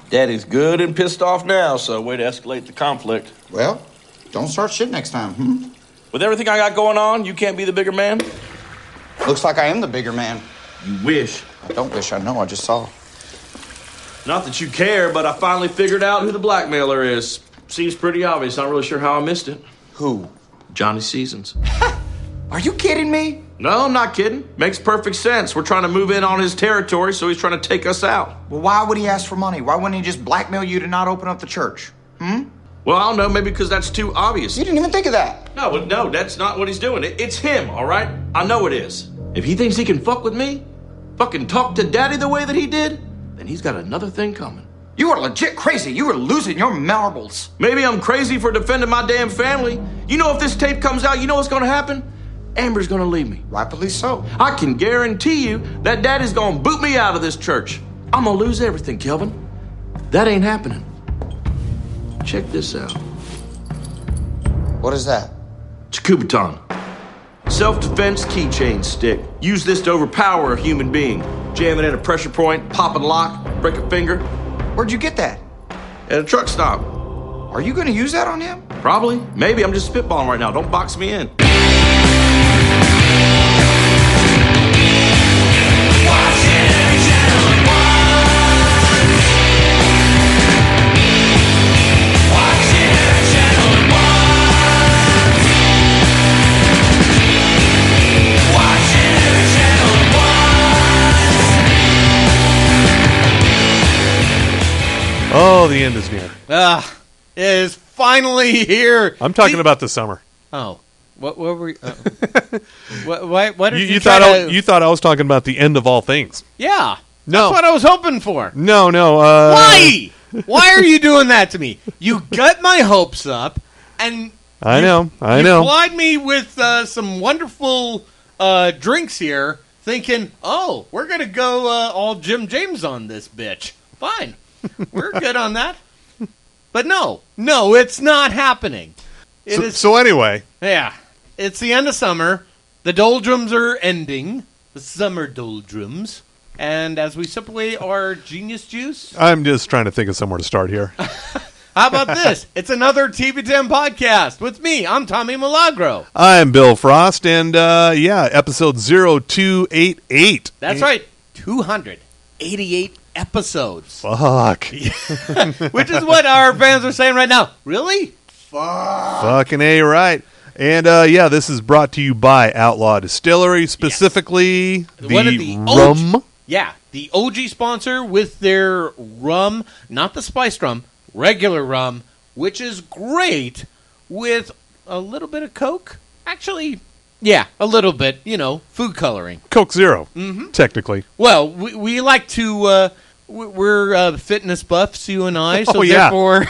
Daddy's good and pissed off now, so way to escalate the conflict. Well, don't start shit next time, With everything I got going on, you can't be the bigger man? Looks like I am the bigger man. You wish. I don't wish, I know, I just saw. Not that you care, but I finally figured out who the blackmailer is. Seems pretty obvious. Not really sure how I missed it. Who? Johnny Seasons. Are you kidding me? No, I'm not kidding. Makes perfect sense. We're trying to move in on his territory, so he's trying to take us out. Well, why would he ask for money? Why wouldn't he just blackmail you to not open up the church? Well, I don't know, maybe because that's too obvious. You didn't even think of that. No, that's not what he's doing. It's him, all right? I know it is. If he thinks he can fuck with me, fucking talk to Daddy the way that he did, then he's got another thing coming. You are legit crazy. You are losing your marbles. Maybe I'm crazy for defending my damn family. You know if this tape comes out, you know what's gonna happen? Amber's gonna leave me. Rightfully so. I can guarantee you that Daddy's gonna boot me out of this church. I'm gonna lose everything, Kelvin. That ain't happening. Check this out. What is that? It's a Kubaton. Self-defense keychain stick. Use this to overpower a human being. Jam it at a pressure point, pop and lock, break a finger. Where'd you get that? At a truck stop. Are you gonna use that on him? Probably. Maybe. I'm just spitballing right now. Don't box me in. Oh, the end is near. It is finally here. I'm talking about the summer. Oh, what were we? What did You thought you thought I was talking about the end of all things? Yeah, No. that's what I was hoping for. No. Why? Why are you doing that to me? You got my hopes up, and I know. You plied me with some wonderful drinks here, thinking, oh, we're gonna go all Jim James on this bitch. Fine. We're good on that. But no, it's not happening. So anyway. Yeah. It's the end of summer. The doldrums are ending. The summer doldrums. And as we sip away our genius juice. I'm just trying to think of somewhere to start here. How about this? It's another TV10 podcast with me. I'm Tommy Milagro. I'm Bill Frost, and episode 0288. That's right. 288 episodes. Fuck. Which is what our fans are saying right now. Really? Fucking A, right. And this is brought to you by Outlaw Distillery, specifically the rum. Yeah, the OG sponsor with their rum, not the spiced rum, regular rum, which is great with a little bit of Coke. Actually, yeah, a little bit, food coloring. Coke Zero, technically. Well, we like to, we're fitness buffs, you and I, so yeah. therefore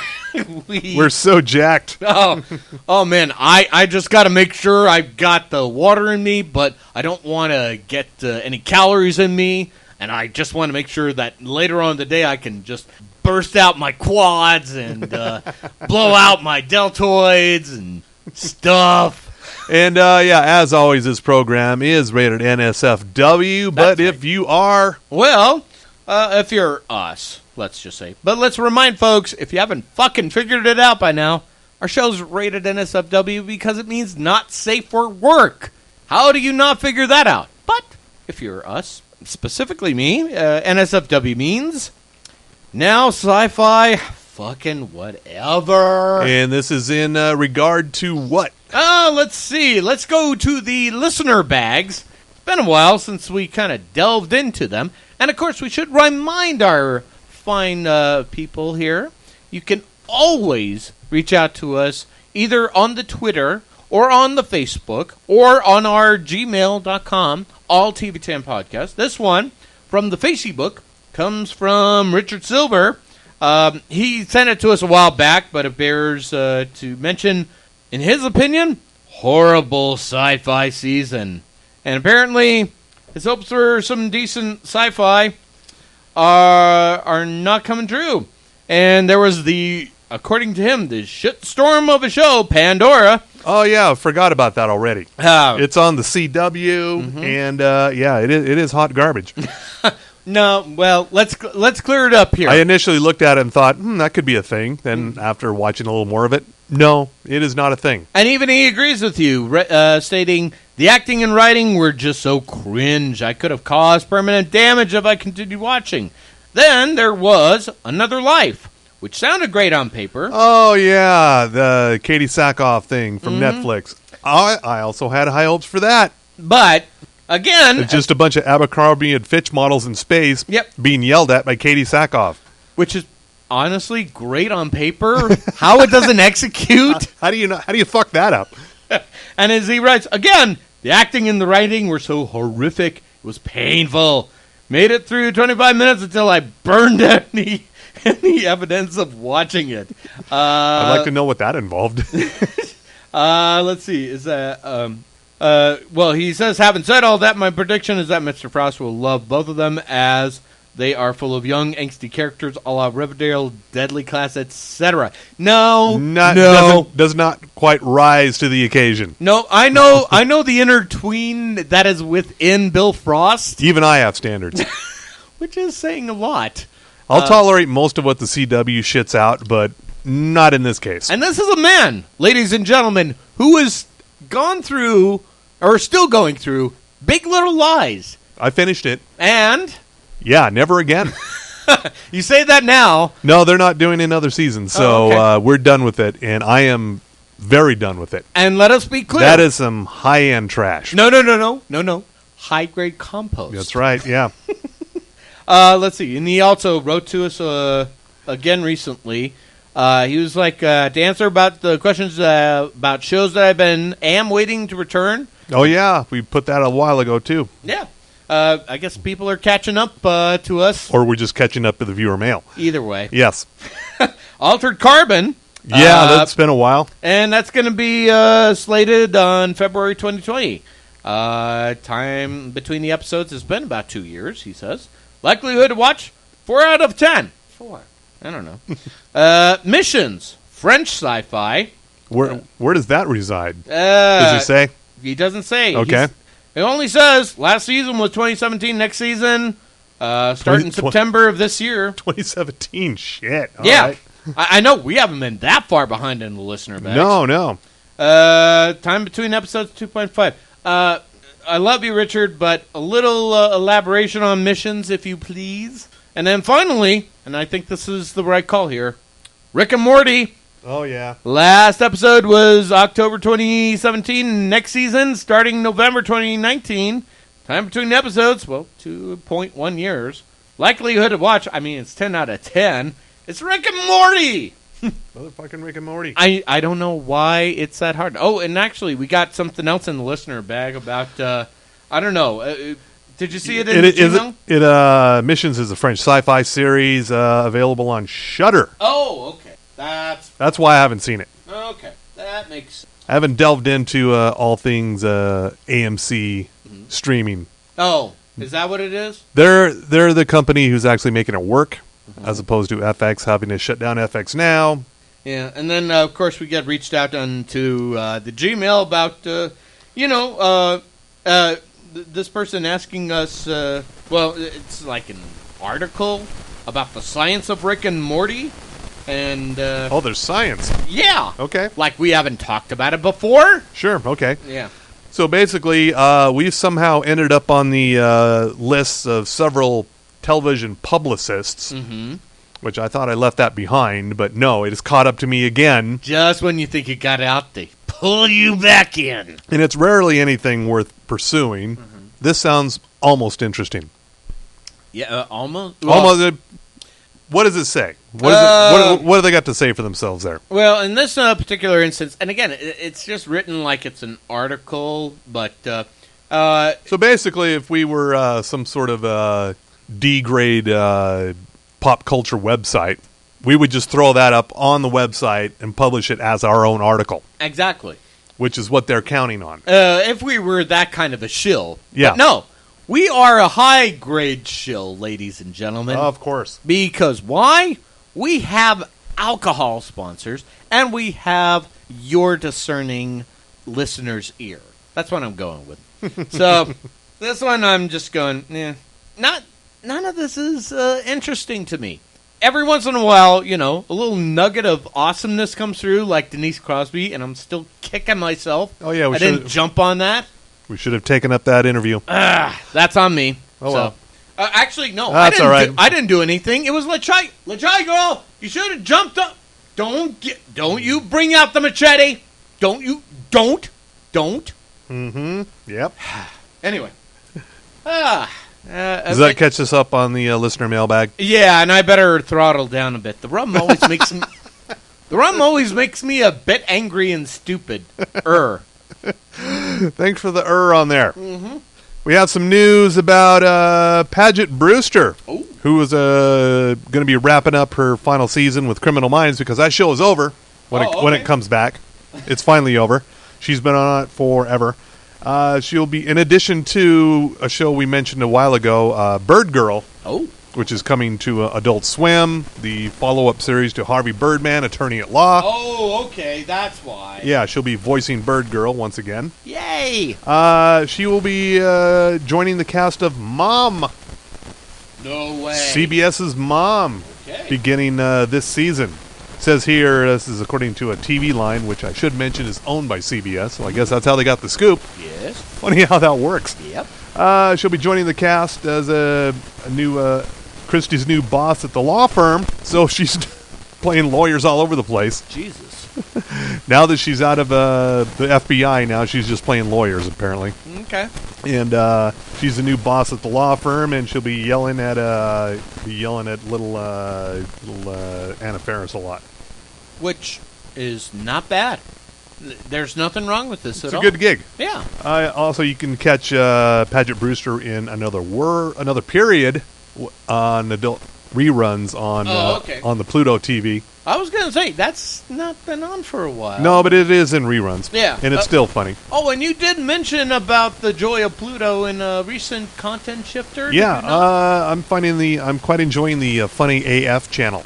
we're so jacked. Oh man, I just got to make sure I've got the water in me, but I don't want to get any calories in me, and I just want to make sure that later on in the day I can just burst out my quads and blow out my deltoids and stuff. And, as always, this program is rated NSFW, but if you are... Well, if you're us, let's just say. But let's remind folks, if you haven't fucking figured it out by now, our show's rated NSFW because it means not safe for work. How do you not figure that out? But if you're us, specifically me, NSFW means now sci-fi fucking whatever. And this is in regard to what? Let's see. Let's go to the listener bags. It's been a while since we kind of delved into them. And, of course, we should remind our fine people here, you can always reach out to us either on the Twitter or on the Facebook or on our gmail.com, all TV10 podcast. This one from the Facebook comes from Richard Silver. He sent it to us a while back, but it bears to mention, in his opinion, horrible sci-fi season. And apparently, his hopes for some decent sci-fi are not coming true. And there was according to him, the shitstorm of a show, Pandora. Oh, yeah, I forgot about that already. It's on the CW, and, it is hot garbage. No, well, let's clear it up here. I initially looked at it and thought, that could be a thing. Then after watching a little more of it, no, it is not a thing. And even he agrees with you, stating, the acting and writing were just so cringe. I could have caused permanent damage if I continued watching. Then there was Another Life, which sounded great on paper. Oh, yeah, the Katie Sackhoff thing from Netflix. I also had high hopes for that. But, again... It's just a bunch of Abercrombie and Fitch models in space being yelled at by Katie Sackhoff. Which is honestly great on paper. How it doesn't execute. How do you fuck that up? And as he writes, again, the acting and the writing were so horrific. It was painful. Made it through 25 minutes until I burned any evidence of watching it. I'd like to know what that involved. Let's see. Is that well, he says, having said all that, my prediction is that Mr. Frost will love both of them as they are full of young, angsty characters a la Riverdale, Deadly Class, etc. No. Does not quite rise to the occasion. No, I know the inner tween that is within Bill Frost. Even I have standards. Which is saying a lot. I'll tolerate most of what the CW shits out, but not in this case. And this is a man, ladies and gentlemen, who has gone through, or still going through, Big Little Lies. I finished it. And? Yeah, never again. You say that now. No, they're not doing another season, so we're done with it, and I am very done with it. And let us be clear. That is some high-end trash. No. High-grade compost. That's right, yeah. Let's see. And he also wrote to us again recently. He was like, to answer about the questions about shows that am waiting to return. Oh, yeah. We put that a while ago, too. Yeah. I guess people are catching up to us. Or we're just catching up to the viewer mail. Either way. Yes. Altered Carbon. Yeah, that's been a while. And that's going to be slated on February 2020. Time between the episodes has been about 2 years, he says. Likelihood to watch, 4 out of 10. 4. I don't know. Missions, French sci-fi. Where does that reside? Does he say? He doesn't say. Okay. It only says last season was 2017. Next season, starting September of this year. 2017. Shit. All yeah. right. I know we haven't been that far behind in the listener bags. No. Time between episodes 2.5. I love you, Richard, but a little elaboration on missions, if you please. And then finally, and I think this is the right call here, Rick and Morty. Oh, yeah. Last episode was October 2017. Next season, starting November 2019. Time between episodes, 2.1 years. Likelihood to watch, it's 10 out of 10. It's Rick and Morty! Motherfucking Rick and Morty. I don't know why it's that hard. Oh, and actually, we got something else in the listener bag about, I don't know. Did you see it in the Gmail? Missions is a French sci-fi series available on Shudder. Oh, okay. That's why I haven't seen it. Okay, that makes sense. I haven't delved into all things AMC streaming. Oh, is that what it is? They're the company who's actually making it work, as opposed to FX having to shut down FX now. Yeah, and then of course we get reached out to the Gmail about this person asking us. It's like an article about the science of Rick and Morty. And there's science. Yeah. Okay. Like we haven't talked about it before. Sure. Okay. Yeah. So basically, we've somehow ended up on the lists of several television publicists, which I thought I left that behind, but no, it has caught up to me again. Just when you think you got out, they pull you back in. And it's rarely anything worth pursuing. This sounds almost interesting. Yeah, almost. Almost. What does it say? What do they got to say for themselves there? Well, in this particular instance, and again, it's just written like it's an article, but... so basically, if we were some sort of D-grade pop culture website, we would just throw that up on the website and publish it as our own article. Exactly. Which is what they're counting on. If we were that kind of a shill. Yeah. But no. We are a high-grade shill, ladies and gentlemen. Of course. Because why? We have alcohol sponsors, and we have your discerning listener's ear. That's what I'm going with. So, this one I'm just going, not none of this is interesting to me. Every once in a while, you know, a little nugget of awesomeness comes through, like Denise Crosby, and I'm still kicking myself. Oh, yeah. I didn't jump on that. We should have taken up that interview. That's on me. Oh, well. Actually, no. That's all right. I didn't do anything. It was Lachai. Lachai, girl, you should have jumped up. Don't you bring out the machete. Don't. Mm-hmm. Yep. Anyway. Does that catch us up on the listener mailbag? Yeah, and I better throttle down a bit. The rum always makes me. The rum always makes me a bit angry and stupid. Thanks for the on there. Mm-hmm. We have some news about Paget Brewster, who is going to be wrapping up her final season with Criminal Minds because that show is over when it comes back. It's finally over. She's been on it forever. She'll be, in addition to a show we mentioned a while ago, Bird Girl, which is coming to Adult Swim, the follow-up series to Harvey Birdman, Attorney at Law. Oh, okay, that's why. Yeah, she'll be voicing Bird Girl once again. Yay! She will be joining the cast of Mom. No way. CBS's Mom, beginning this season. It says here, this is according to a TV line, which I should mention is owned by CBS, so I guess that's how they got the scoop. Yes. Funny how that works. Yep. She'll be joining the cast as a new Christie's new boss at the law firm, so she's playing lawyers all over the place. Jesus. Now that she's out of the FBI, now she's just playing lawyers, apparently. Okay. And she's the new boss at the law firm, and she'll be yelling at little Anna Faris a lot. Which is not bad. There's nothing wrong with this at all. It's a good gig. Yeah. Also, you can catch Paget Brewster in another period on adult reruns on the Pluto TV. I was going to say, that's not been on for a while. No, but it is in reruns. Yeah. And it's still funny. Oh, and you did mention about the joy of Pluto in a recent content shifter. Yeah, I'm quite enjoying the Funny AF channel,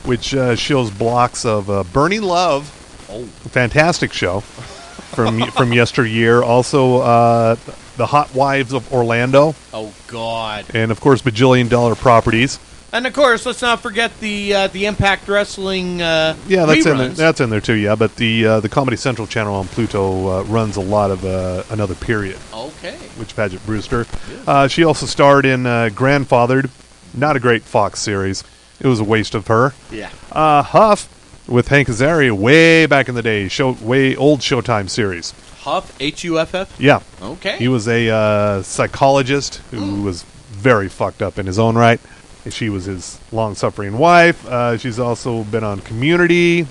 which shows blocks of Burning Love, a fantastic show from yesteryear. Also, The Hot Wives of Orlando. Oh, God. And, of course, Bajillion Dollar Properties. And, of course, let's not forget the Impact Wrestling yeah, that's in there, too, yeah. But the Comedy Central channel on Pluto runs a lot of Another Period. Okay. Which Paget Brewster. She also starred in Grandfathered. Not a great Fox series. It was a waste of her. Yeah. Huff with Hank Azaria way back in the day. Way old Showtime series. Huff, H-U-F-F? Yeah. Okay. He was a psychologist who was very fucked up in his own right. She was his long-suffering wife. She's also been on Community.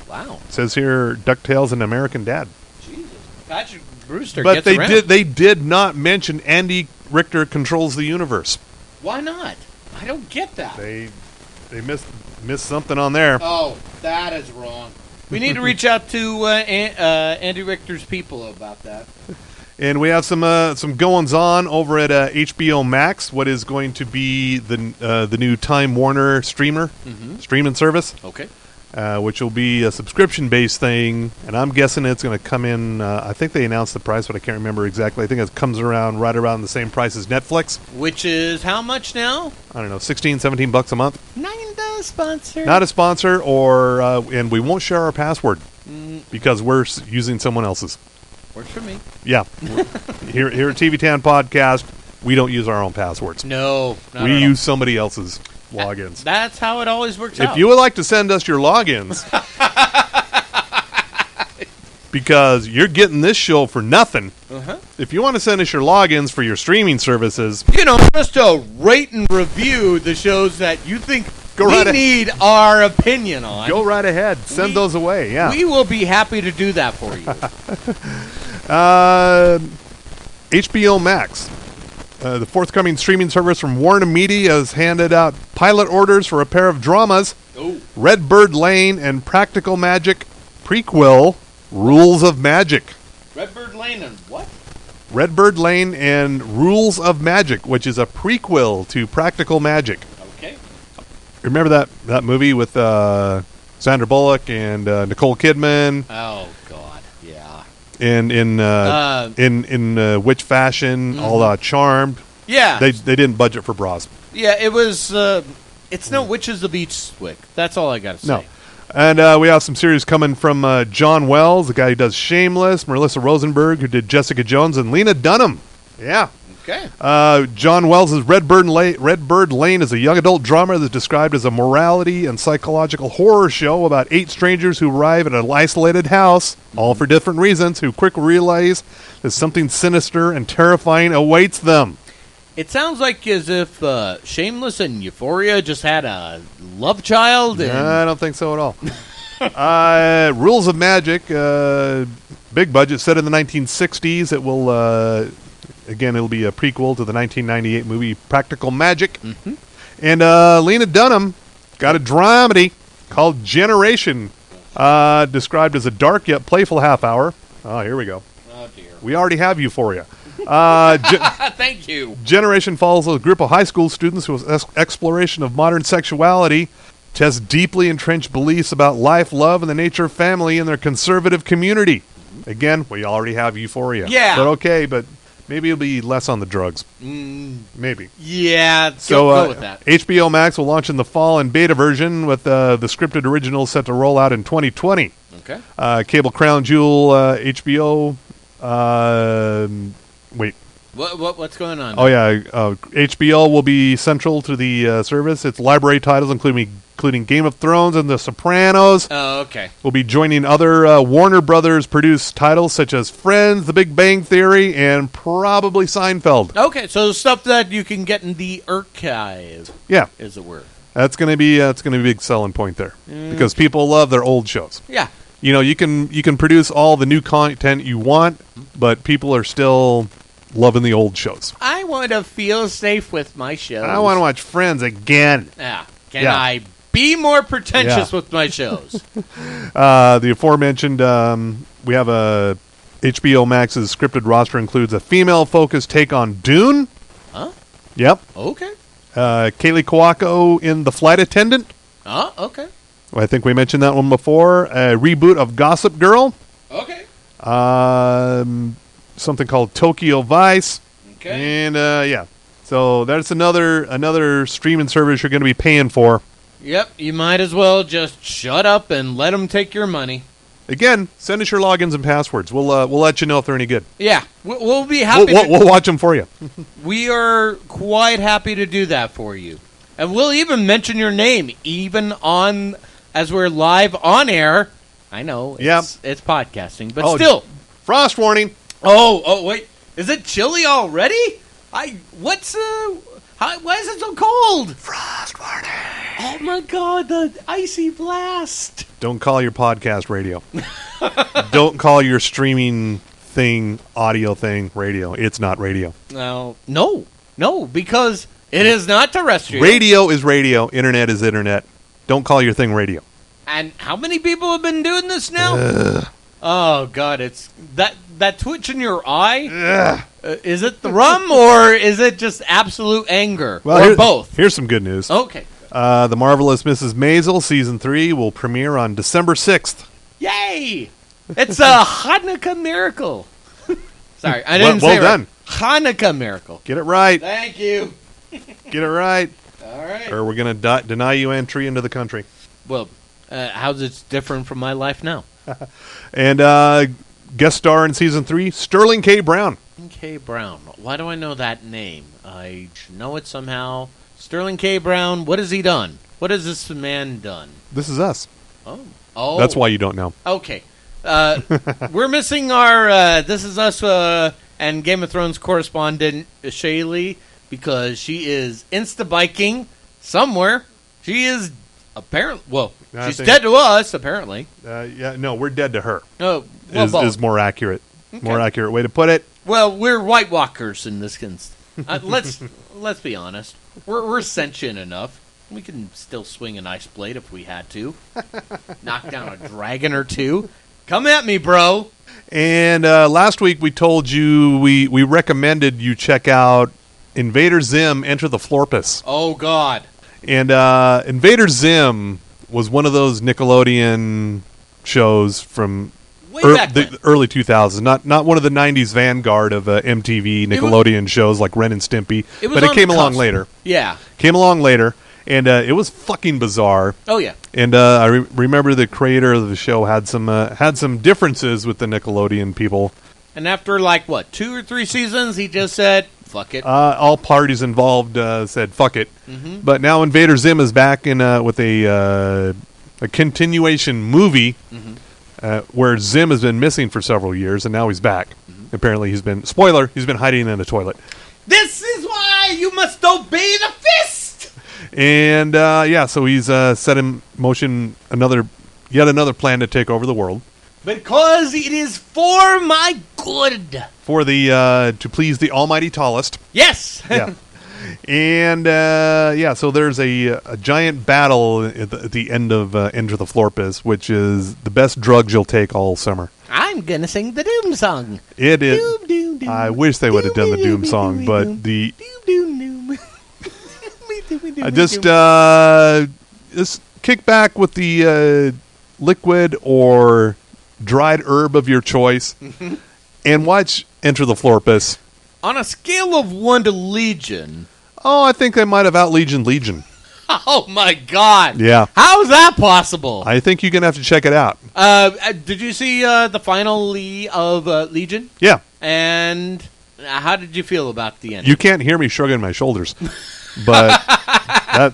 Wow. It says here DuckTales and American Dad. Jesus. Paget Brewster but gets around. they did not mention Andy Richter Controls the Universe. Why not? I don't get that. They missed something on there. Oh, that is wrong. We need to reach out to Andy Richter's people about that. And we have some goings on over at HBO Max. What is going to be the new Time Warner streaming service? Okay. Which will be a subscription-based thing, and I'm guessing it's going to come in. I think they announced the price, but I can't remember exactly. I think it comes right around the same price as Netflix. Which is how much now? I don't know, $16-17 a month. Not a sponsor. Not a sponsor, and we won't share our password because we're using someone else's. Works for me. Yeah. Here at TV Town Podcast, we don't use our own passwords. No. We use somebody else's logins. That's how it always works out. If you would like to send us your logins, because you're getting this show for nothing, if you want to send us your logins for your streaming services, just to rate and review the shows that you think need our opinion on. Go right ahead. Send those away. Yeah. We will be happy to do that for you. HBO Max. The forthcoming streaming service from Warner Media has handed out pilot orders for a pair of dramas, Redbird Lane and Practical Magic prequel, Rules of Magic. Redbird Lane and what? Redbird Lane and Rules of Magic, which is a prequel to Practical Magic. Okay. Remember that movie with Sandra Bullock and Nicole Kidman? Oh, God, yeah. In Witch Fashion, all Charmed. Yeah. They didn't budget for bras. Yeah, it was... it's no Witches of Eastwick. That's all I got to say. No. And we have some series coming from John Wells, the guy who does Shameless, Melissa Rosenberg, who did Jessica Jones, and Lena Dunham. Yeah. Okay. John Wells' Redbird Lane is a young adult drama that's described as a morality and psychological horror show about 8 strangers who arrive at an isolated house, all for different reasons, who quickly realize that something sinister and terrifying awaits them. It sounds like as if Shameless and Euphoria just had a love child. And... I don't think so at all. Rules of Magic, big budget, set in the 1960s. It will... Again, it'll be a prequel to the 1998 movie Practical Magic. Mm-hmm. And Lena Dunham got a dramedy called Generation, described as a dark yet playful half hour. Oh, here we go. Oh, dear. We already have Euphoria. Thank you. Generation follows a group of high school students whose exploration of modern sexuality tests deeply entrenched beliefs about life, love, and the nature of family in their conservative community. Again, we already have Euphoria. Yeah. But okay, but... maybe it'll be less on the drugs. Maybe. Yeah, so, go with that. HBO Max will launch in the fall in beta version with the scripted original set to roll out in 2020. Okay. Cable Crown Jewel, HBO. Wait. What's going on? Oh, yeah. HBO will be central to the service. Its library titles, including Game of Thrones and The Sopranos. Oh, okay. Will be joining other Warner Brothers produced titles such as Friends, The Big Bang Theory, and probably Seinfeld. Okay, so stuff that you can get in the archive. Yeah, as it were. That's gonna be a big selling point there because people love their old shows. Yeah. You know, you can produce all the new content you want, but people are still loving the old shows. I want to feel safe with my shows. I want to watch Friends again. Yeah. Can I be more pretentious with my shows? The aforementioned, we have a HBO Max's scripted roster includes a female-focused take on Dune. Huh? Yep. Okay. Kaylee Cuoco in The Flight Attendant. Oh, okay. I think we mentioned that one before. A reboot of Gossip Girl. Okay. Something called Tokyo Vice. Okay. And, yeah. So that's another streaming service you're going to be paying for. Yep, you might as well just shut up and let them take your money. Again, send us your logins and passwords. We'll let you know if they're any good. Yeah, we'll be happy. We'll watch them for you. We are quite happy to do that for you. And we'll even mention your name, even as we're live on air. I know, it's podcasting, but still. Frost warning. Oh, wait. Is it chilly already? Why is it so cold? Frost warning. Oh my God, the icy blast. Don't call your podcast radio. Don't call your streaming thing, audio thing, radio. It's not radio. No, because it is not terrestrial. Radio is radio. Internet is internet. Don't call your thing radio. And how many people have been doing this now? Oh, God, it's that twitch in your eye? Is it the rum, or is it just absolute anger? Well, or both? Here's some good news. Okay. The Marvelous Mrs. Maisel Season 3 will premiere on December 6th. Yay! It's a Hanukkah miracle. Sorry, I didn't say it well done. Right. Hanukkah miracle. Get it right. Thank you. Get it right. All right. Or we're going to deny you entry into the country. Well, how's it different from my life now? And guest star in Season 3, Sterling K. Brown. K. Brown. Why do I know that name? I know it somehow. Sterling K. Brown, what has he done? What has this man done? This is us. Oh. That's why you don't know. Okay. We're missing our This Is Us and Game of Thrones correspondent, Shaylee, because she is insta-biking somewhere. She is apparently... Well, she's dead to us, apparently. We're dead to her. Oh, well, is more accurate. Okay. More accurate way to put it. Well, we're White Walkers in this instance. Let's be honest. We're sentient enough. We can still swing an ice blade if we had to. Knock down a dragon or two. Come at me, bro. And last week we told you, we recommended you check out Invader Zim, Enter the Florpus. Oh, God. And Invader Zim was one of those Nickelodeon shows from back when. the early 2000s. Not one of the 90s vanguard of MTV, Nickelodeon shows like Ren and Stimpy. But it came along later. Yeah. Came along later, and it was fucking bizarre. Oh, yeah. And I remember the creator of the show had some differences with the Nickelodeon people. And after, 2 or 3 seasons, he just said, fuck it. All parties involved said, fuck it. Mm-hmm. But now Invader Zim is back in with a continuation movie where Zim has been missing for several years, and now he's back. Mm-hmm. Apparently he's been hiding in a toilet. This is why you must obey the fist! And, so he's set in motion yet another plan to take over the world. Because it is for my good. For to please the almighty tallest. Yes! Yeah. And, so there's a giant battle at the end of Enter the Florpus, which is the best drugs you'll take all summer. I'm going to sing the Doom song. It is. Doom, doom, doom. I wish they would have done the Doom song, but the... Doom, doom, doom. I just kick back with the liquid or dried herb of your choice and watch Enter the Florpus. On a scale of 1 to Legion. Oh, I think they might have out-legioned Legion. Oh, my God. Yeah. How is that possible? I think you're going to have to check it out. Did you see the finale of Legion? Yeah. And how did you feel about the end? You can't hear me shrugging my shoulders, but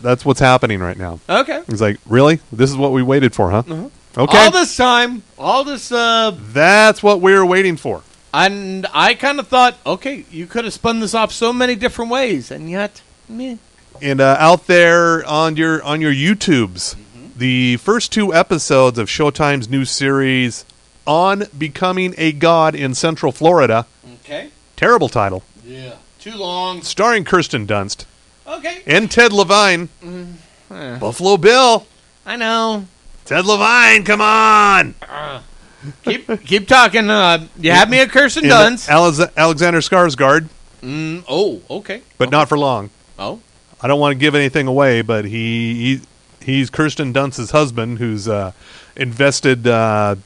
that's what's happening right now. Okay. He's like, really? This is what we waited for, huh? Uh-huh. Okay. All this time, That's what we were waiting for. And I kind of thought, okay, you could have spun this off so many different ways, and yet, meh. And out there on your YouTubes, the first 2 episodes of Showtime's new series On Becoming a God in Central Florida. Okay. Terrible title. Yeah. Too long. Starring Kirsten Dunst. Okay. And Ted Levine. Buffalo Bill. I know. Ted Levine, come on! Keep talking. You have me at Kirsten Dunst. Alexander Skarsgård. Okay. But not for long. Oh. I don't want to give anything away, but he's Kirsten Dunst's husband, who's invested or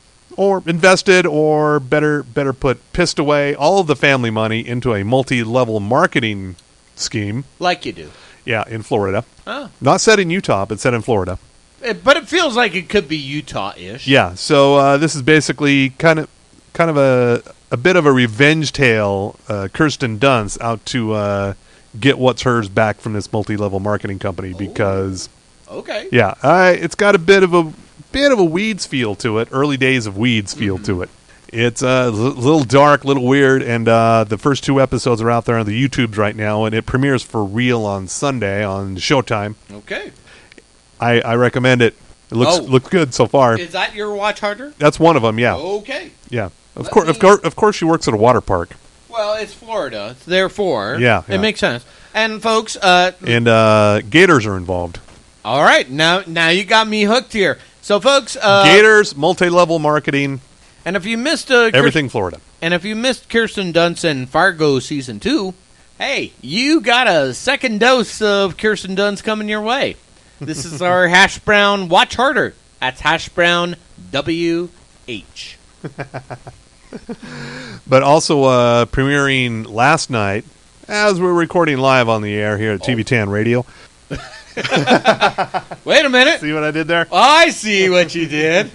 better put, pissed away all of the family money into a multi-level marketing scheme. Like you do. Yeah, in Florida. Oh. Not set in Utah, but set in Florida. But it feels like it could be Utah-ish. Yeah, so this is basically kind of a bit of a revenge tale. Kirsten Dunst out to get what's hers back from this multi-level marketing company because, okay, yeah, it's got a bit of a Weeds feel to it. Early days of Weeds feel to it. It's a little dark, little weird, and the first 2 episodes are out there on the YouTubes right now, and it premieres for real on Sunday on Showtime. Okay. I recommend it. It looks good so far. Is that your watch harder? That's one of them, yeah. Okay. Yeah. Of course she works at a water park. Well, it's Florida. Therefore, yeah. It makes sense. And folks, gators are involved. All right. Now you got me hooked here. So folks, gators, multi-level marketing, and if you missed everything Florida. And if you missed Kirsten Dunst in Fargo season 2, hey, you got a second dose of Kirsten Dunst coming your way. This is our Hash Brown Watch Harder. That's Hash Brown WH. But also premiering last night, as we're recording live on the air here at TV10 Radio. Wait a minute. See what I did there? I see what you did.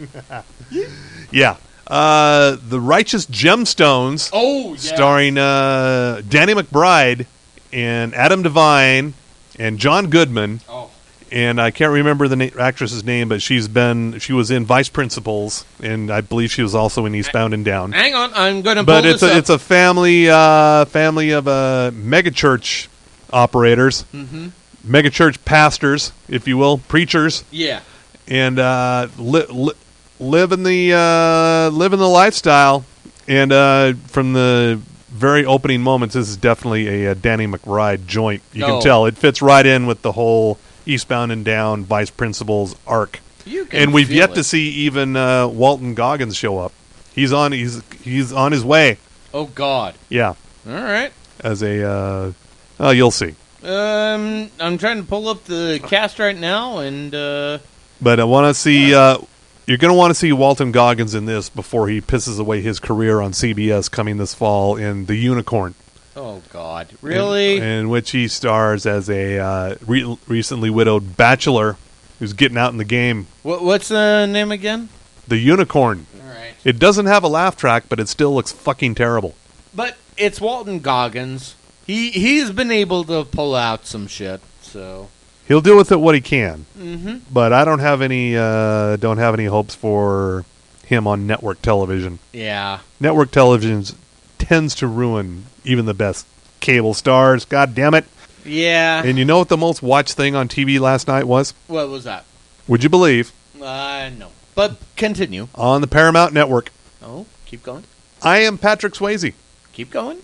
Yeah. The Righteous Gemstones. Oh, yeah. Starring Danny McBride and Adam Devine and John Goodman. Oh. And I can't remember the actress's name, but she was in Vice Principals, and I believe she was also in Eastbound and Down. Hang on, I'm going to pull this up. But it's a family of megachurch operators, megachurch pastors, if you will, preachers. Yeah. And living the lifestyle. And from the very opening moments, this is definitely a Danny McBride joint. You can tell it fits right in with the whole Eastbound and Down Vice Principals arc. And we've yet to see even Walton Goggins show up. He's on his way. Oh God. Yeah. All right. As a you'll see. I'm trying to pull up the cast right now, and but I want to see You're going to want to see Walton Goggins in this before he pisses away his career on CBS coming this fall in The Unicorn. Oh, God. Really? In which he stars as a recently widowed bachelor who's getting out in the game. What's the name again? The Unicorn. All right. It doesn't have a laugh track, but it still looks fucking terrible. But it's Walton Goggins. He's been able to pull out some shit, so... He'll do with it what he can. Mm-hmm. But I don't have any hopes for him on network television. Yeah. Network television tends to ruin even the best cable stars. God damn it. Yeah. And you know what the most watched thing on TV last night was? What was that? Would you believe? No. But continue. On the Paramount Network. Oh, keep going. I Am Patrick Swayze. Keep going.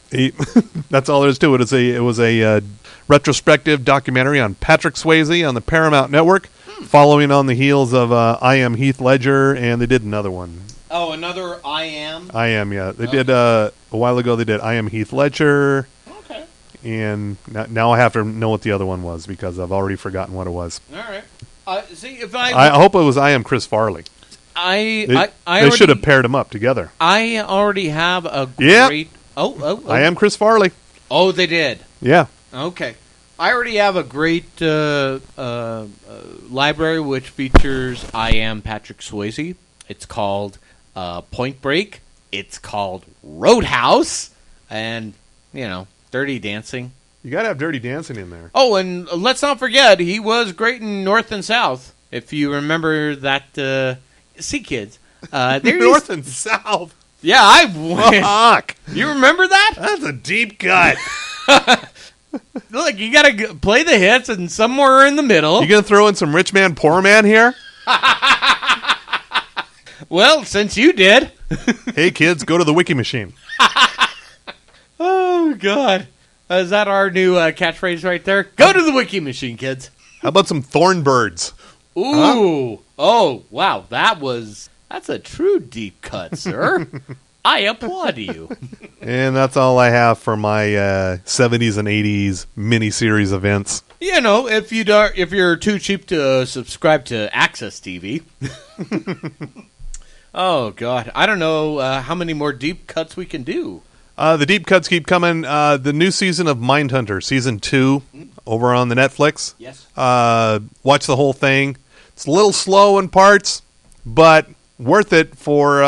That's all there is to it. It was a retrospective documentary on Patrick Swayze on the Paramount Network, following on the heels of I Am Heath Ledger, and they did another one. Oh, another I Am? I Am, yeah. They did, a while ago, they did I Am Heath Ledger. Okay. And now I have to know what the other one was, because I've already forgotten what it was. All right. See, if I hope it was I Am Chris Farley. They should have paired them up together. I already have a great... Yeah. Oh. I Am Chris Farley. Oh, they did. Yeah. Okay. I already have a great library which features I Am Patrick Swayze. It's called Point Break. It's called Roadhouse. And, Dirty Dancing. You got to have Dirty Dancing in there. Oh, and let's not forget, he was great in North and South. If you remember that... See, kids. North and South. Yeah, Fuck. You remember that? That's a deep cut. Look, you gotta play the hits and somewhere in the middle. You gonna throw in some rich man, poor man here? Well, since you did. Hey, kids, go to the Wiki Machine. Oh, God. Is that our new catchphrase right there? Go to the Wiki Machine, kids. How about some Thornbirds? Ooh. Huh? Oh, wow. That's a true deep cut, sir. I applaud you. And that's all I have for my 70s and 80s miniseries events. If you're too cheap to subscribe to Access TV. Oh, God. I don't know how many more deep cuts we can do. The deep cuts keep coming. The new season of Mindhunter, Season 2, over on the Netflix. Yes. Watch the whole thing. It's a little slow in parts, but worth it for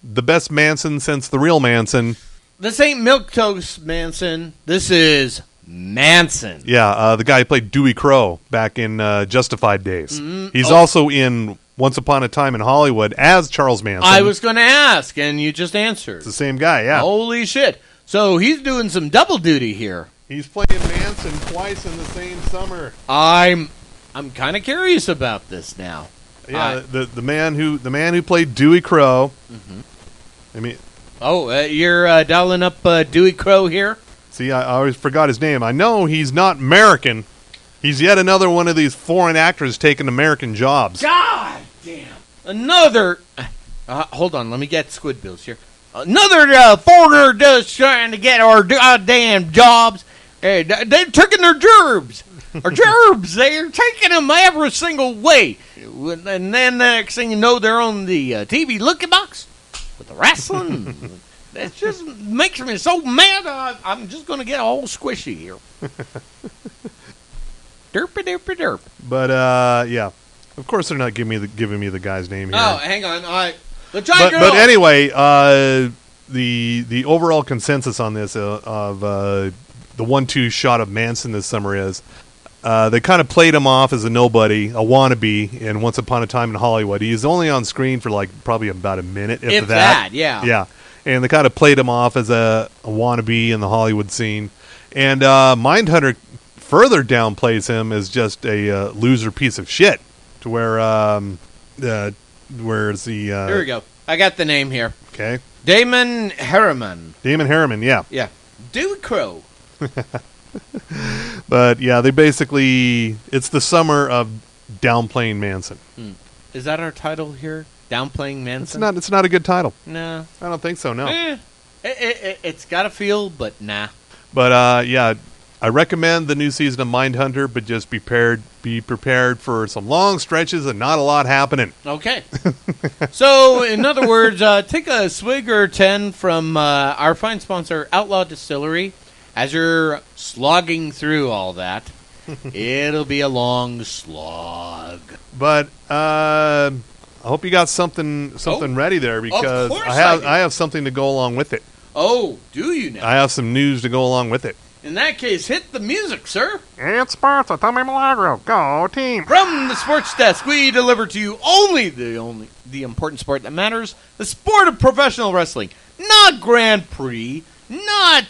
the best Manson since the real Manson. This ain't Milquetoast Manson. This is Manson. Yeah, the guy who played Dewey Crowe back in Justified days. He's also in Once Upon a Time in Hollywood as Charles Manson. I was going to ask, and you just answered. It's the same guy, yeah. Holy shit. So he's doing some double duty here. He's playing Manson twice in the same summer. I'm kind of curious about this now. Yeah, the man who played Dewey Crowe. Mm-hmm. I mean, you're dialing up Dewey Crowe here. See, I always forgot his name. I know he's not American. He's yet another one of these foreign actors taking American jobs. God damn! Another. Hold on, let me get Squidbills here. Another foreigner just trying to get our goddamn jobs. They're taking their gerbs. Our gerbs, they're taking them every single way. And then the next thing you know, they're on the TV looking box with the wrestling. That just makes me so mad. I'm just going to get all squishy here. Derpy, derpy, derp. But, yeah. Of course they're not giving me the guy's name here. Oh, hang on. All right. But anyway, the overall consensus on this of the 1-2 shot of Manson this summer is they kind of played him off as a nobody, a wannabe in Once Upon a Time in Hollywood. He's only on screen for probably about a minute, if that. Yeah. Yeah. And they kind of played him off as a wannabe in the Hollywood scene. And Mindhunter further downplays him as just a loser piece of shit. To where, where's the... Here we go. I got the name here. Okay. Damon Harriman. Damon Harriman, yeah. Yeah. Dewey Crowe. But, yeah, they basically... It's the summer of downplaying Manson. Is that our title here? Downplaying Manson? It's not a good title. No. I don't think so, no. It's got a feel, but nah. But, yeah, I recommend the new season of Mindhunter, but just be prepared for some long stretches and not a lot happening. Okay. So, in other words, take a swig or 10 from our fine sponsor, Outlaw Distillery. As you're slogging through all that, it'll be a long slog. But I hope you got something ready there, because I have something to go along with it. Oh, do you now? I have some news to go along with it. In that case, hit the music, sir. It's sports with Tommy Milagro. Go team! From the sports desk, we deliver to you only the important sport that matters: the sport of professional wrestling. Not Grand Prix, not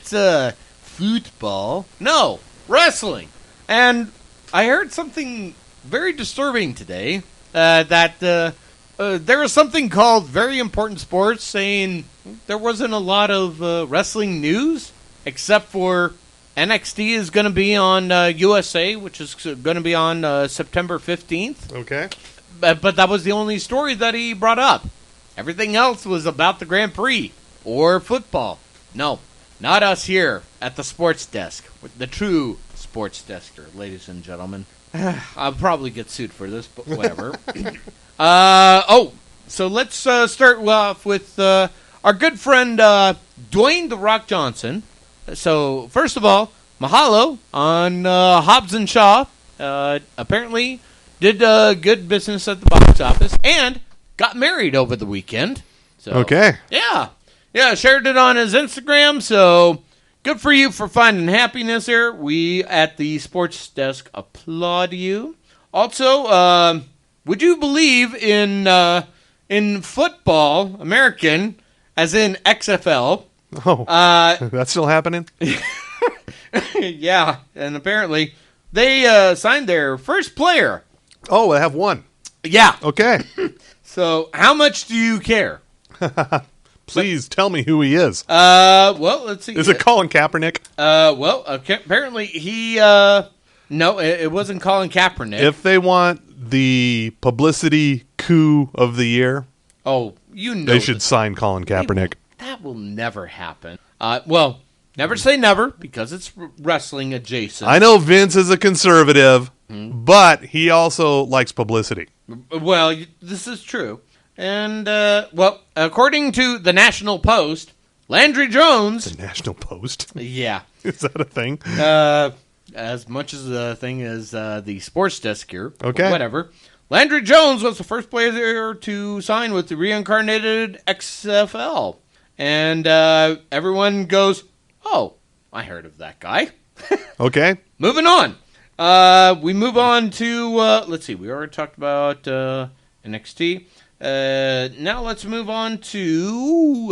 football. No, wrestling. And I heard something very disturbing today. That there was something called Very Important Sports, saying there wasn't a lot of wrestling news, except for NXT is going to be on USA, which is going to be on September 15th. Okay. But that was the only story that he brought up. Everything else was about the Grand Prix or football. No, not us here at the sports desk. The true sports desker, ladies and gentlemen. I'll probably get sued for this, but whatever. So let's start off with our good friend Dwayne "The Rock" Johnson. So, first of all, mahalo on Hobbs & Shaw. Apparently did good business at the box office and got married over the weekend. So, okay. Yeah, shared it on his Instagram, so good for you for finding happiness here. We at the sports desk applaud you. Also, would you believe in football, American, as in XFL? Oh, that's still happening? Yeah, and apparently they signed their first player. Oh, I have one. Yeah. Okay. So, how much do you care? Please tell me who he is. Well, let's see. Is it Colin Kaepernick? Apparently he, no, it wasn't Colin Kaepernick. If they want the publicity coup of the year, they should sign Colin Kaepernick. That will never happen. Well, never say never, because it's wrestling adjacent. I know Vince is a conservative, but he also likes publicity. Well, this is true. And, according to the National Post, Landry Jones... The National Post? Yeah. Is that a thing? As much as the thing as the sports desk here. Okay. Whatever. Landry Jones was the first player to sign with the reincarnated XFL. And everyone goes, oh, I heard of that guy. Okay. Moving on. We move on to, let's see, we already talked about NXT. Now let's move on to,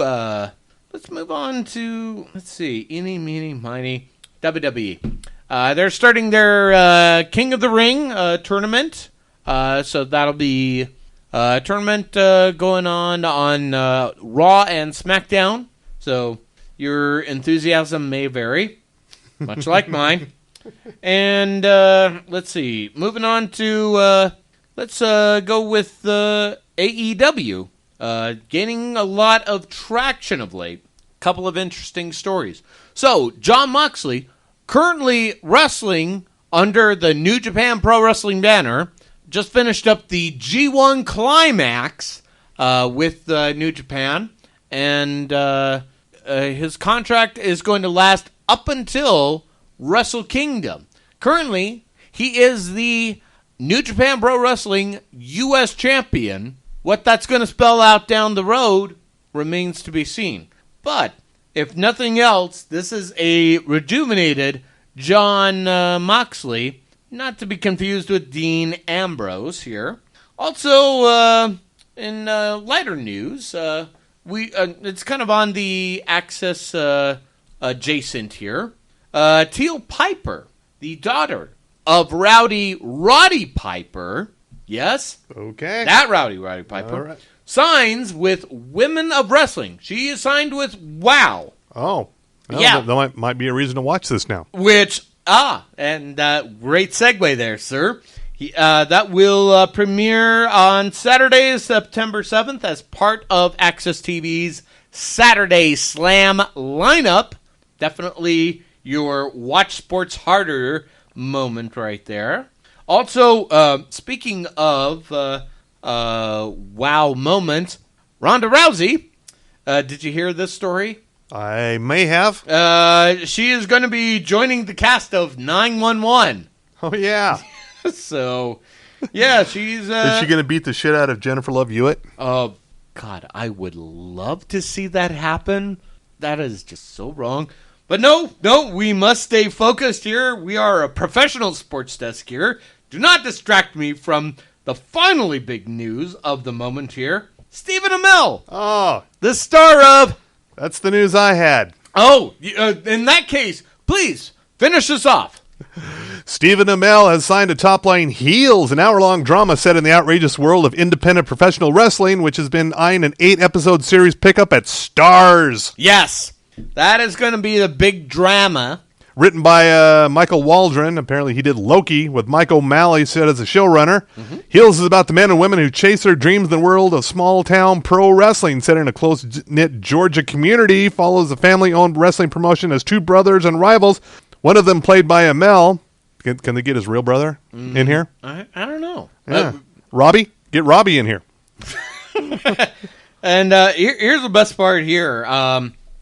let's see, eeny, meeny, miny, WWE. They're starting their King of the Ring tournament. So that'll be a tournament going on Raw and SmackDown. So your enthusiasm may vary, much like mine. And let's see. Moving on to, let's go with AEW. Gaining a lot of traction of late. Couple of interesting stories. So, Jon Moxley, currently wrestling under the New Japan Pro Wrestling banner, just finished up the G1 Climax with New Japan, and his contract is going to last up until Wrestle Kingdom. Currently, he is the New Japan Pro Wrestling U.S. champion. What that's going to spell out down the road remains to be seen. But, if nothing else, this is a rejuvenated Jon Moxley, not to be confused with Dean Ambrose here. Also, in lighter news, it's kind of on the Axis adjacent here. Teal Piper, the daughter of Rowdy Roddy Piper, yes? Okay. That Rowdy Piper. All right. Signs with Women of Wrestling. She is signed with WOW. Oh. Well, yeah. That might be a reason to watch this now. Which, and great segue there, sir. That will premiere on Saturday, September 7th, as part of Access TV's Saturday Slam lineup. Definitely your watch sports harder moment right there. Also, speaking of wow moments, Ronda Rousey, did you hear this story? I may have. She is going to be joining the cast of 911. Oh, yeah. So, yeah, she's... Is she going to beat the shit out of Jennifer Love Hewitt? Oh, God, I would love to see that happen. That is just so wrong. But no, we must stay focused here. We are a professional sports desk here. Do not distract me from the finally big news of the moment here. Stephen Amell. Oh. The star of... That's the news I had. Oh, in that case, please, finish this off. Stephen Amell has signed to Top Line Heels, an hour-long drama set in the outrageous world of independent professional wrestling, which has been eyeing an 8-episode series pickup at Starz. Yes, that is going to be the big drama. Written by Michael Waldron. Apparently he did Loki with Mike O'Malley set as a showrunner. Mm-hmm. Heels is about the men and women who chase their dreams in the world of small-town pro wrestling. Set in a close-knit Georgia community, follows a family-owned wrestling promotion as two brothers and rivals. One of them played by Amell. Can they get his real brother in here? I don't know. Yeah. Robbie? Get Robbie in here. And here's the best part here.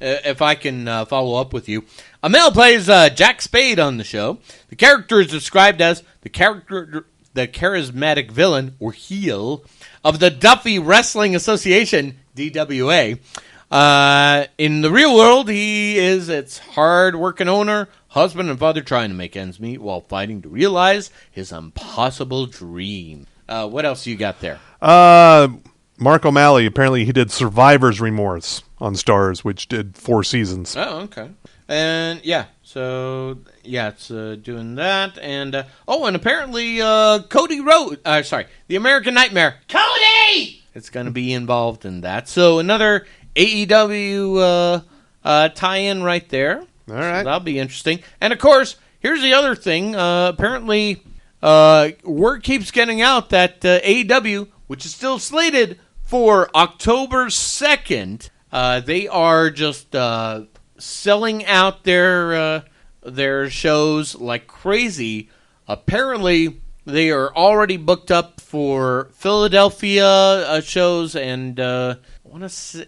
If I can follow up with you. Amell plays Jack Spade on the show. The character is described as the charismatic villain, or heel, of the Duffy Wrestling Association, DWA. In the real world, he is its hard-working owner, husband, and father trying to make ends meet while fighting to realize his impossible dream. What else you got there? Mark O'Malley, apparently he did Survivor's Remorse on Starz, which did 4 seasons. Oh, okay. And, yeah, so, yeah, it's doing that. And, and apparently Cody Rhodes, the American Nightmare, Cody! It's going to be involved in that. So another AEW tie-in right there. All right. So that'll be interesting. And, of course, here's the other thing. Apparently, word keeps getting out that AEW, which is still slated for October 2nd, they are just selling out their shows like crazy. Apparently, they are already booked up for Philadelphia shows, and I want to say,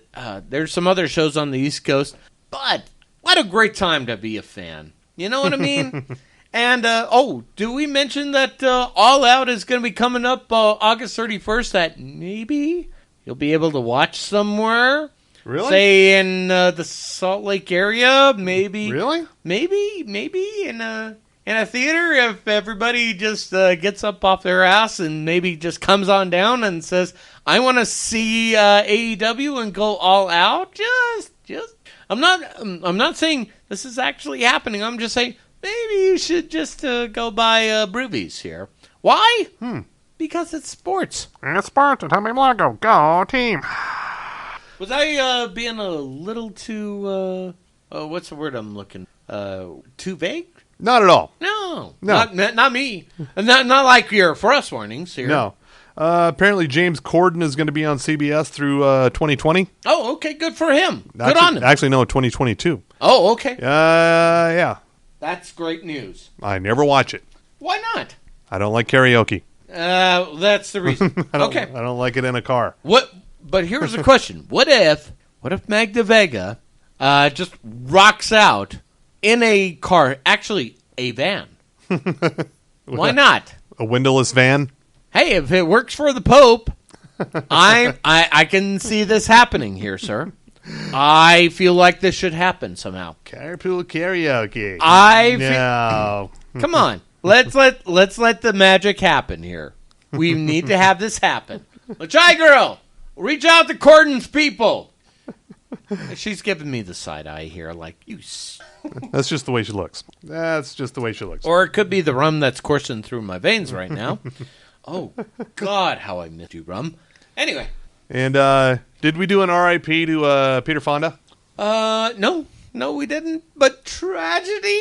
there's some other shows on the East Coast. But what a great time to be a fan. You know what I mean? And, do we mention that All Out is going to be coming up August 31st that maybe you'll be able to watch somewhere? Really? Say in the Salt Lake area, maybe. Really? Maybe in a theater if everybody just gets up off their ass and maybe just comes on down and says, I want to see AEW and go all out. Just I'm not saying this is actually happening. I'm just saying maybe you should just go buy Broovies here. Why? Because it's sports. It's sports. Tell me logo. Go team. Was I being a little too, what's the word I'm looking, too vague? Not at all. No. Not me. Not like your frost warnings here. No. Apparently James Corden is going to be on CBS through 2020. Oh, okay. Good for him. Good on him. Actually, no, 2022. Oh, okay. Yeah. That's great news. I never watch it. Why not? I don't like karaoke. That's the reason. Okay. I don't like it in a car. What? But here's the question: What if Magda Vega just rocks out in a car, actually a van? Why not? A windowless van? Hey, if it works for the Pope, I can see this happening here, sir. I feel like this should happen somehow. Carpool karaoke. No. Come on. Let's let the magic happen here. We need to have this happen. Chai girl, reach out to Corden's people. She's giving me the side eye here, like you. That's just the way she looks. Or it could be the rum that's coursing through my veins right now. Oh God, how I missed you, rum. Anyway. And did we do an R.I.P. to Peter Fonda? No, we didn't. But tragedy.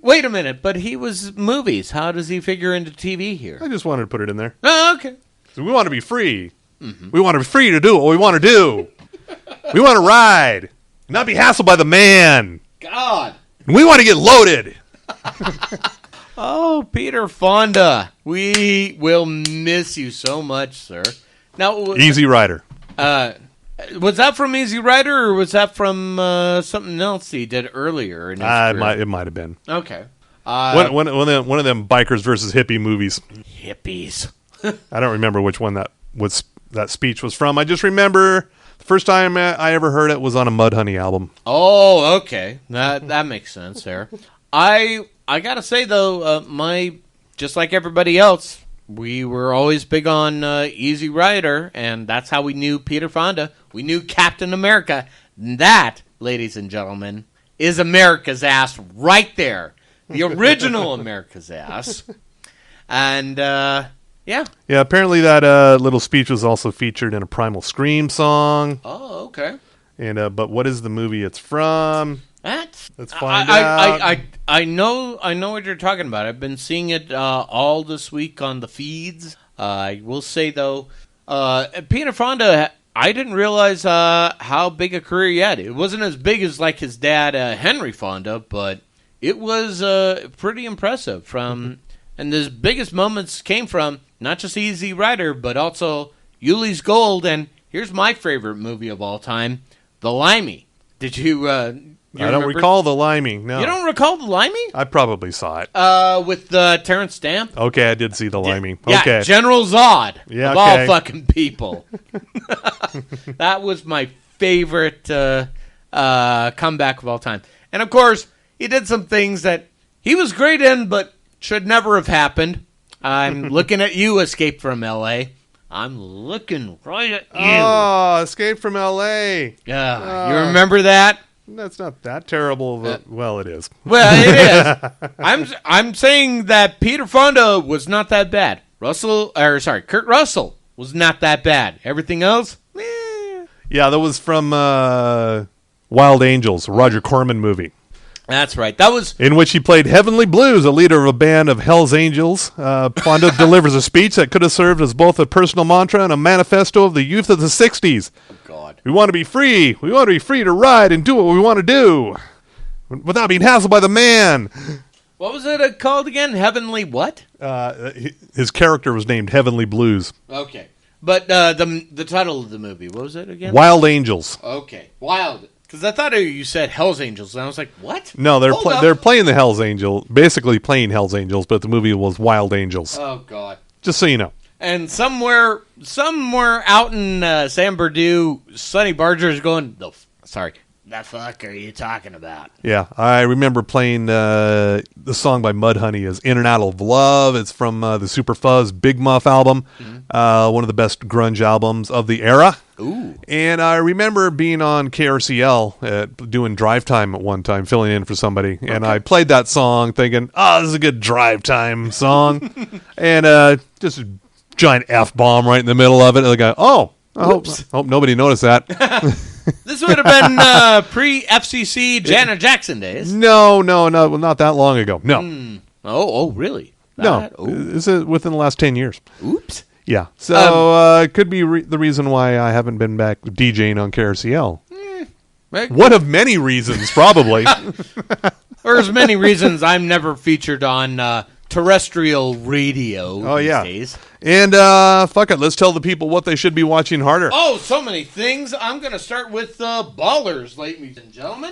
Wait a minute, but he was movies. How does he figure into TV here? I just wanted to put it in there. Oh, okay. So we want to be free. Mm-hmm. We want to be free to do what we want to do. We want to ride, not be hassled by the man. God. And we want to get loaded. Oh, Peter Fonda, we will miss you so much, sir. Now, Easy Rider. Was that from Easy Rider, or was that from something else he did earlier in his career? It might have been. Okay. One of them bikers versus hippie movies. Hippies. I don't remember which one that speech was from. I just remember the first time I ever heard it was on a Mudhoney album. Oh, okay. That makes sense there. I gotta say though, just like everybody else, we were always big on Easy Rider, and that's how we knew Peter Fonda. We knew Captain America. That, ladies and gentlemen, is America's ass right there. The original America's ass. And yeah. Yeah, apparently that little speech was also featured in a Primal Scream song. Oh, okay. And but what is the movie it's from? Let's find out. I know what you're talking about. I've been seeing it all this week on the feeds. I will say though, Peter Fonda, I didn't realize how big a career he had. It wasn't as big as like his dad Henry Fonda, but it was pretty impressive. And his biggest moments came from not just Easy Rider, but also Yuli's Gold. And here's my favorite movie of all time, The Limey. Did you? I don't recall The Limey. No, You don't recall The Limey? I probably saw it. With Terrence Stamp. Okay, I did see The Limey. Yeah, Okay, General Zod. Yeah, of okay. all fucking people. That was my favorite comeback of all time. And of course, he did some things that he was great in, but should never have happened. I'm looking at you, Escape from L.A. I'm looking right at you. Oh, Escape from L.A. Yeah, you remember that? That's not that terrible. Well, it is. Well, it is. I'm saying that Peter Fonda was not that bad. Kurt Russell was not that bad. Everything else, Yeah, that was from Wild Angels, a Roger Corman movie. That's right. That was In which he played Heavenly Blues, a leader of a band of Hell's Angels. Fonda delivers a speech that could have served as both a personal mantra and a manifesto of the youth of the 60s. God. We want to be free. We want to be free to ride and do what we want to do without being hassled by the man. What was it called again? Heavenly what? His character was named Heavenly Blues. Okay. But the title of the movie, what was it again? Wild Angels. Okay. Wild. Because I thought you said Hell's Angels, and I was like, what? No, they're Hold up. they're playing the Hell's Angels, basically playing Hell's Angels, but the movie was Wild Angels. Oh, God. Just so you know. And somewhere out in San Bernardino, Sonny Barger's going, the fuck are you talking about? Yeah, I remember playing the song by Mudhoney is In and Out of Love. It's from the Super Fuzz Big Muff album, one of the best grunge albums of the era. Ooh. And I remember being on KRCL doing drive time at one time, filling in for somebody. And I played that song thinking, this is a good drive time song. And just a giant F-bomb right in the middle of it. And I go, I hope nobody noticed that. This would have been pre-FCC Janet Jackson days. No, not that long ago. No. Oh, really? No, this is within the last 10 years. Oops. Yeah, so it could be the reason why I haven't been back DJing on KRCL. One of many reasons, probably. There's many reasons I'm never featured on terrestrial radio these days. And fuck it, let's tell the people what they should be watching harder. Oh, so many things. I'm going to start with Ballers, ladies and gentlemen.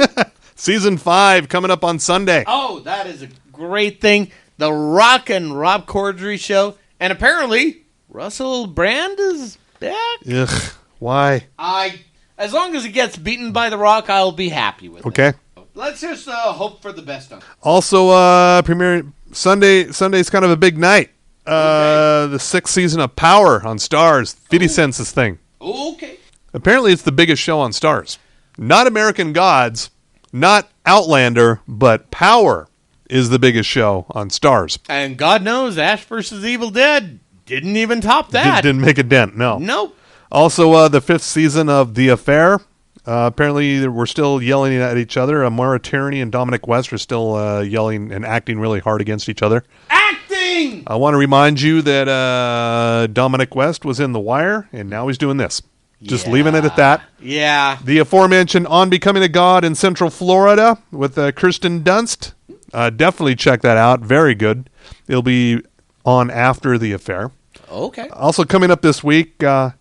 Season 5 coming up on Sunday. Oh, that is a great thing. The Rock and Rob Corddry show. And apparently, Russell Brand is back. Ugh, why? As long as he gets beaten by The Rock, I'll be happy with it. Okay. Let's just hope for the best of it. Also, premiering Sunday's kind of a big night. The 6th season of Power on Starz. 50 Cent's this thing. Okay. Apparently, it's the biggest show on Starz. Not American Gods, not Outlander, but Power is the biggest show on Starz. And God knows, Ash vs. Evil Dead didn't even top that. Didn't make a dent, no. Nope. Also, the 5th season of The Affair. Apparently, we're still yelling at each other. Maura Tierney and Dominic West are still yelling and acting really hard against each other. Acting! I want to remind you that Dominic West was in The Wire, and now he's doing this. Just leaving it at that. Yeah. The aforementioned On Becoming a God in Central Florida with Kirsten Dunst. Definitely check that out. Very good. It'll be on after the affair. Okay. Also coming up this week, did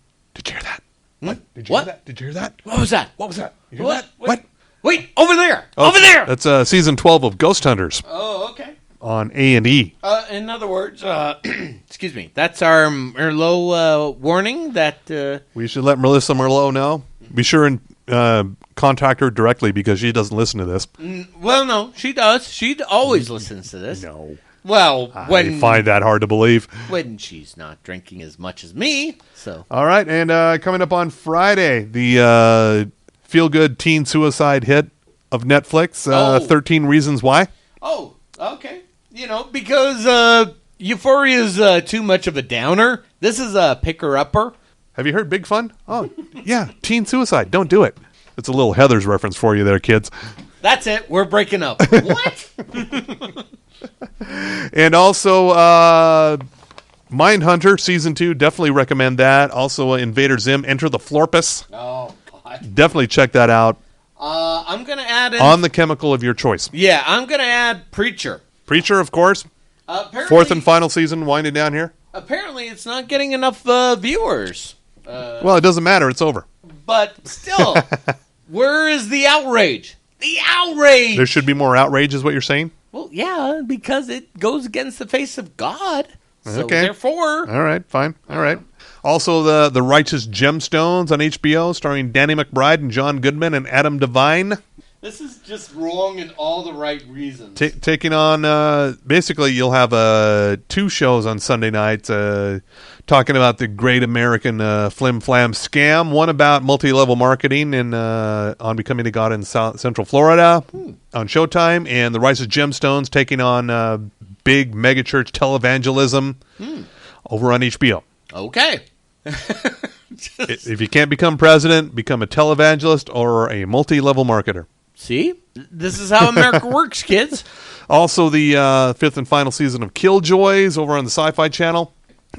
you hear that? What? Did you hear that? Did you hear that? What was that? What was that? You hear What? that? What? Wait, over there. Oh, over there. That's season 12 of Ghost Hunters Oh, okay. on A&E. In other words, excuse me, that's our Merlot warning that... We should let Melissa Merlot know. Be sure and contact her directly because she doesn't listen to this. Well, no, she does. She always listens to this. No. Well, I find that hard to believe. when she's not drinking as much as me, so... All right, and coming up on Friday, the feel-good teen suicide hit of Netflix, 13 Reasons Why. Oh, okay. Because Euphoria's too much of a downer. This is a picker-upper. Have you heard Big Fun? Oh, yeah, teen suicide. Don't do it. It's a little Heather's reference for you there, kids. That's it. We're breaking up. What? And also, Mindhunter Season 2, definitely recommend that. Also, Invader Zim, Enter the Florpus. Oh, God. Definitely check that out. I'm going to add in... On the chemical of your choice. Yeah, I'm going to add Preacher. Preacher, of course. Apparently, Fourth and final season, winding down here. Apparently, it's not getting enough viewers. Well, it doesn't matter. It's over. But still, where is the outrage? The outrage! There should be more outrage, is what you're saying? Well, yeah, because it goes against the face of God. So Okay. therefore... All right, fine. All right. Also, the Righteous Gemstones on HBO, starring Danny McBride and John Goodman and Adam Devine. This is just wrong in all the right reasons. Taking on, basically, you'll have 2 shows on Sunday night talking about the great American flim-flam scam. One about multi-level marketing and on Becoming a God in Central Florida on Showtime. And the Righteous Gemstones taking on big megachurch televangelism over on HBO. Okay. If you can't become president, become a televangelist or a multi-level marketer. See? This is how America works, kids. Also, the 5th and final season of Killjoys over on the Sci-Fi Channel.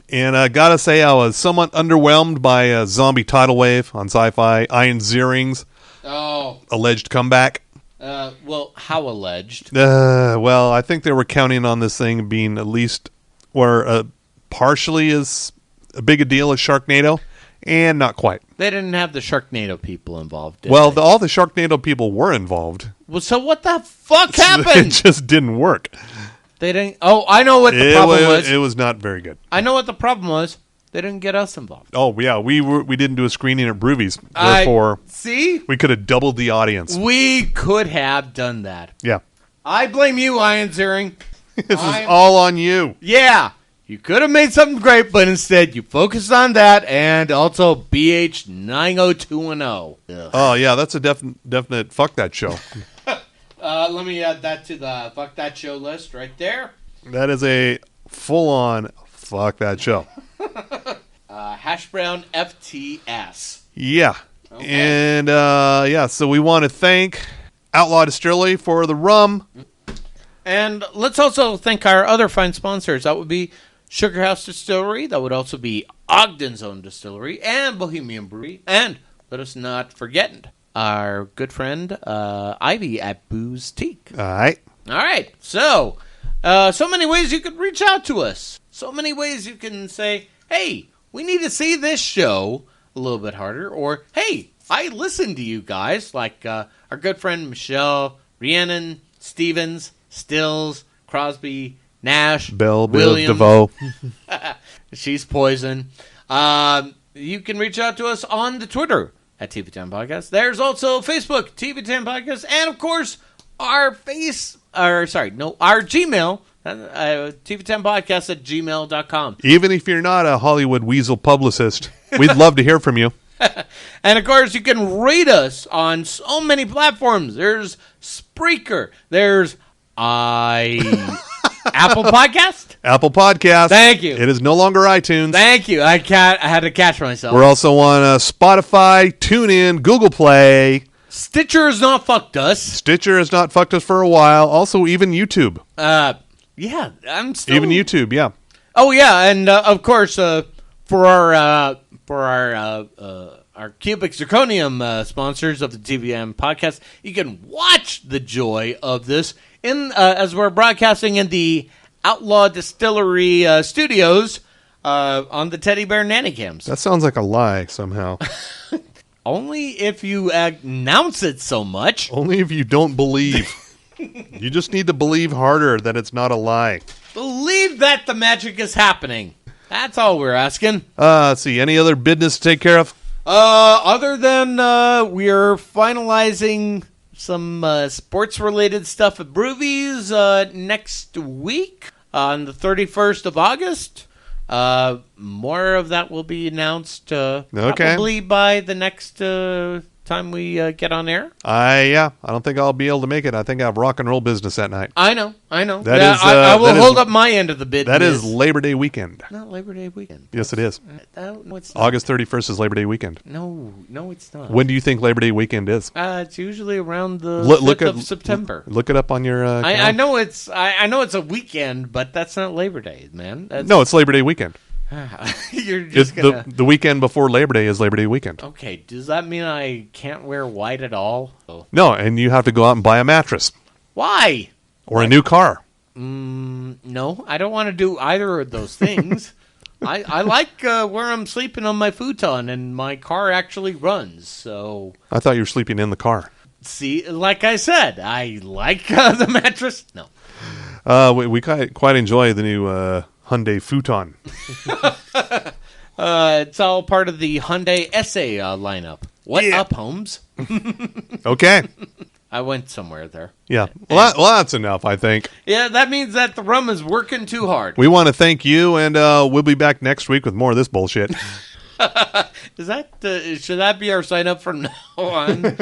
And I gotta say, I was somewhat underwhelmed by Zombie Tidal Wave on Sci-Fi. Ian Ziering's alleged comeback. Well, how alleged? Well, I think they were counting on this thing being at least, or partially as big a deal as Sharknado, and not quite. They didn't have the Sharknado people involved, did Well, they? all the Sharknado people were involved. Well, so what the fuck It happened? just didn't work. They didn't... Oh, I know what the problem was. It was not very good. I know what the problem was. They didn't get us involved. Oh, yeah, we didn't do a screening at Broovies. Therefore, see? we could have doubled the audience. We could have done that. Yeah. I blame you, Ian Ziering. This is all on you. Yeah. You could have made something great, but instead you focused on that and also BH 90210. Oh, yeah, that's a definite fuck that show. Let me add that to the fuck that show list right there. That is a full-on fuck that show. Hash Brown FTS. Yeah. Okay. And, yeah, so we want to thank Outlaw Distillery for the rum. And let's also thank our other fine sponsors. That would be Sugar House Distillery. That would also be Ogden's Own Distillery and Bohemian Brewery. And let us not forget our good friend Ivy at Booze Teak. All right. All right. So many ways you could reach out to us. So many ways you can say, hey, we need to see this show a little bit harder. Or, hey, I listened to you guys. Like our good friend Michelle, Rhiannon, Stevens, Stills, Crosby, Nash, Bill Williams. DeVoe. She's poison. You can reach out to us on the Twitter at TV10 Podcast. There's also Facebook, TV10 Podcast, and of course our Gmail, TV10 Podcast at gmail.com. Even if you're not a Hollywood weasel publicist, we'd love to hear from you. And of course, you can rate us on so many platforms. There's Spreaker. There's Apple Podcast. Apple Podcast. Thank you. It is no longer iTunes. Thank you. I had to catch myself. We're also on Spotify, TuneIn, Google Play. Stitcher has not fucked us. Stitcher has not fucked us for a while. Also, even YouTube. Yeah, I'm still... Even YouTube, yeah. Oh, yeah, and of course, for our our Cubic Zirconium sponsors of the TVM podcast. You can watch the joy of this as we're broadcasting in the Outlaw Distillery studios on the Teddy Bear Nanny Cams. That sounds like a lie somehow. Only if you announce it so much. Only if you don't believe. You just need to believe harder that it's not a lie. Believe that the magic is happening. That's all we're asking. Let's see. Any other business to take care of? Other than we're finalizing some sports-related stuff at Broovies next week on the 31st of August. More of that will be announced probably by the next time we get on air. I don't think I'll be able to make it. I think I have rock and roll business that night. I know. I will hold up my end of the bid. That is Labor Day weekend. Not Labor Day weekend. Yes, it is. No, it's not. August 31st is Labor Day weekend. No, it's not. When do you think Labor Day weekend is? It's usually around the 5th of September. Look it up on your I know it's a weekend, but that's not Labor Day, man. No, it's Labor Day weekend. You're just the weekend before Labor Day is Labor Day weekend. Okay, does that mean I can't wear white at all? No, and you have to go out and buy a mattress. Why? Or a new car. No, I don't want to do either of those things. I like where I'm sleeping on my futon, and my car actually runs, so... I thought you were sleeping in the car. See, like I said, I like the mattress. No. We quite enjoy the new... Hyundai Futon. It's all part of the Hyundai Essay lineup. What up, Holmes? Okay. I went somewhere there. Yeah. Well, that's enough, I think. Yeah, that means that the rum is working too hard. We want to thank you, and we'll be back next week with more of this bullshit. Is that should that be our sign up from now on?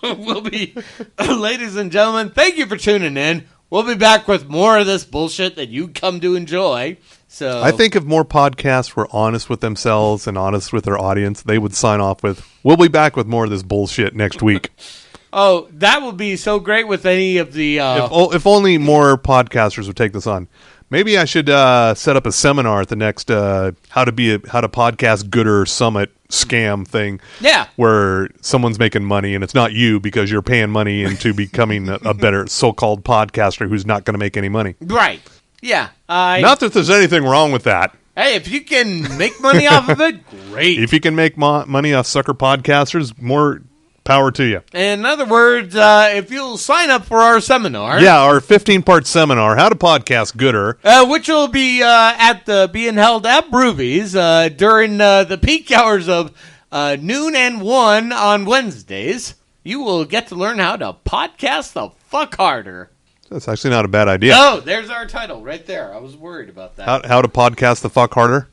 We'll be, ladies and gentlemen, thank you for tuning in. We'll be back with more of this bullshit that you come to enjoy. So I think if more podcasts were honest with themselves and honest with their audience, they would sign off with, "We'll be back with more of this bullshit next week." Oh, that would be so great with any of the... If only more podcasters would take this on. Maybe I should set up a seminar at the next how to podcast gooder summit scam thing. Yeah, where someone's making money and it's not you because you're paying money into becoming a better so-called podcaster who's not going to make any money. Right. Yeah. Not that there's anything wrong with that. Hey, if you can make money off of it, great. If you can make money off sucker podcasters, more power to you. In other words, if you'll sign up for our seminar. Yeah, our 15-part seminar, How to Podcast Gooder. Which will be being held at Broovies during the peak hours of noon and 1 on Wednesdays. You will get to learn how to podcast the fuck harder. That's actually not a bad idea. No, there's our title right there. I was worried about that. How to podcast the fuck harder?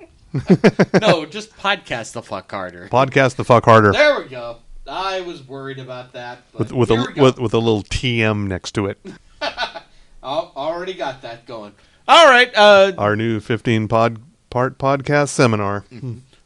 No, just podcast the fuck harder. Podcast the fuck harder. There we go. I was worried about that. With a little TM next to it. Already got that going. All right. Our new 15-part podcast seminar.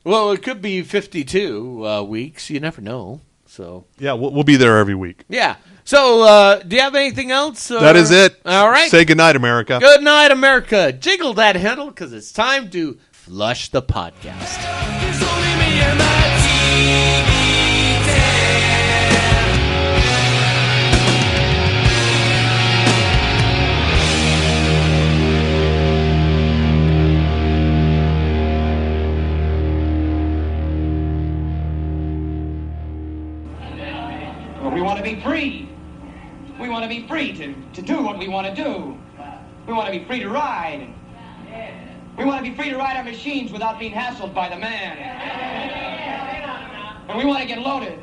Well, it could be 52 weeks. You never know. So yeah, we'll be there every week. Yeah. So do you have anything else? That is it. All right. Say goodnight, America. Good night, America. Jiggle that handle because it's time to flush the podcast. We want to be free. We want to be free to do what we want to do. We want to be free to ride. We want to be free to ride our machines without being hassled by the man. And we want to get loaded.